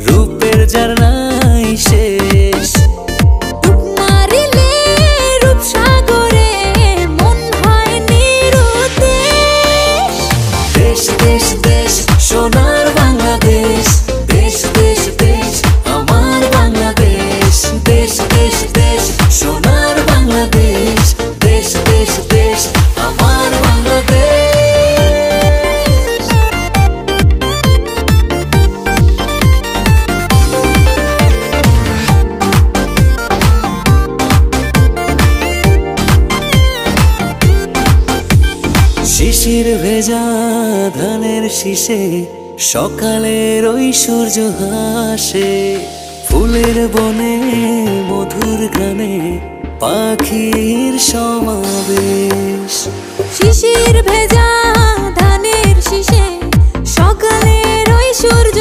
রূপের যার নাই শেষ। ডুব মারিলে রূপসাগরে মন হয় নিরুদ্দেশ। দেশ দেশ দেশ সোনার বাংলাদেশ, দেশ দেশ দেশ আমার বাংলাদেশ। দেশ দেশ দেশ সোনার বাংলাদেশ, দেশ দেশ দেশ আমার বাংলাদেশ। শিশির ভেজা ধানের শীষে সকালের ওই সূর্য হাসে। ফুলের বনে মধুর গানে পাখির সমাবেশ। শিশির ভেজা ধানের শীষে সকালের ওই সূর্য